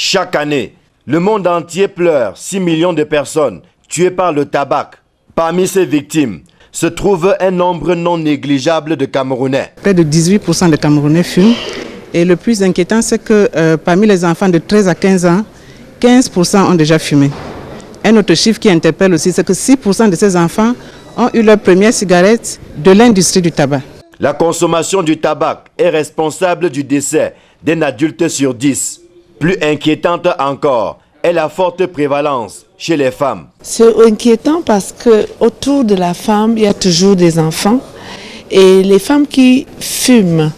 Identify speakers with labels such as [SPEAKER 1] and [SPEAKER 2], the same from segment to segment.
[SPEAKER 1] Chaque année, le monde entier pleure 6 millions de personnes tuées par le tabac. Parmi ces victimes se trouve un nombre non négligeable de Camerounais.
[SPEAKER 2] Près de 18% des Camerounais fument. Et le plus inquiétant, c'est que parmi les enfants de 13 à 15 ans, 15% ont déjà fumé. Un autre chiffre qui interpelle aussi, c'est que 6% de ces enfants ont eu leur première cigarette de l'industrie du tabac.
[SPEAKER 1] La consommation du tabac est responsable du décès d'un adulte sur 10. Plus inquiétante encore est la forte prévalence chez les femmes.
[SPEAKER 3] C'est inquiétant parce qu'autour de la femme, il y a toujours des enfants. Et les femmes qui fument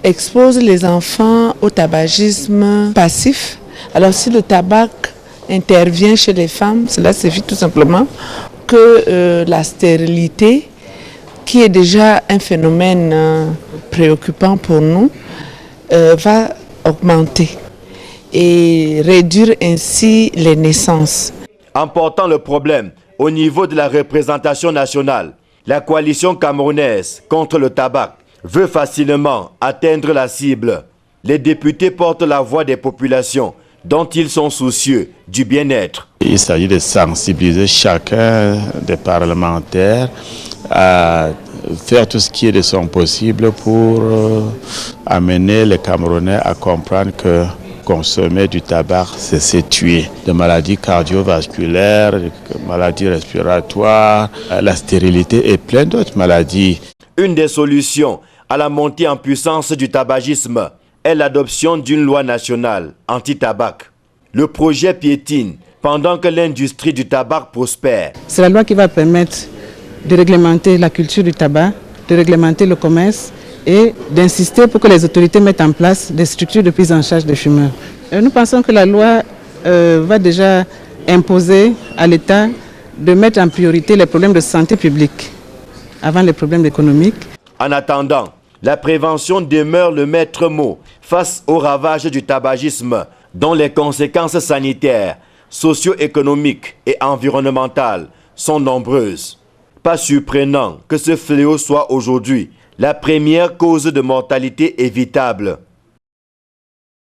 [SPEAKER 3] exposent les enfants au tabagisme passif. Alors si le tabac intervient chez les femmes, cela signifie tout simplement que la stérilité, qui est déjà un phénomène préoccupant pour nous, va augmenter et réduire ainsi les naissances.
[SPEAKER 1] En portant le problème au niveau de la représentation nationale, la coalition camerounaise contre le tabac veut facilement atteindre la cible. Les députés portent la voix des populations dont ils sont soucieux du bien-être.
[SPEAKER 4] Il s'agit de sensibiliser chacun des parlementaires à faire tout ce qui est de son possible pour amener les Camerounais à comprendre que consommer du tabac, c'est tuer. Des maladies cardiovasculaires, des maladies respiratoires, la stérilité et plein d'autres maladies.
[SPEAKER 1] Une des solutions à la montée en puissance du tabagisme est l'adoption d'une loi nationale anti-tabac. Le projet piétine pendant que l'industrie du tabac prospère.
[SPEAKER 2] C'est la loi qui va permettre de réglementer la culture du tabac, de réglementer le commerce et d'insister pour que les autorités mettent en place des structures de prise en charge des fumeurs. Nous pensons que la loi va déjà imposer à l'État de mettre en priorité les problèmes de santé publique avant les problèmes économiques.
[SPEAKER 1] En attendant, la prévention demeure le maître mot face au ravage du tabagisme, dont les conséquences sanitaires, socio-économiques et environnementales sont nombreuses. Pas surprenant que ce fléau soit aujourd'hui la première cause de mortalité évitable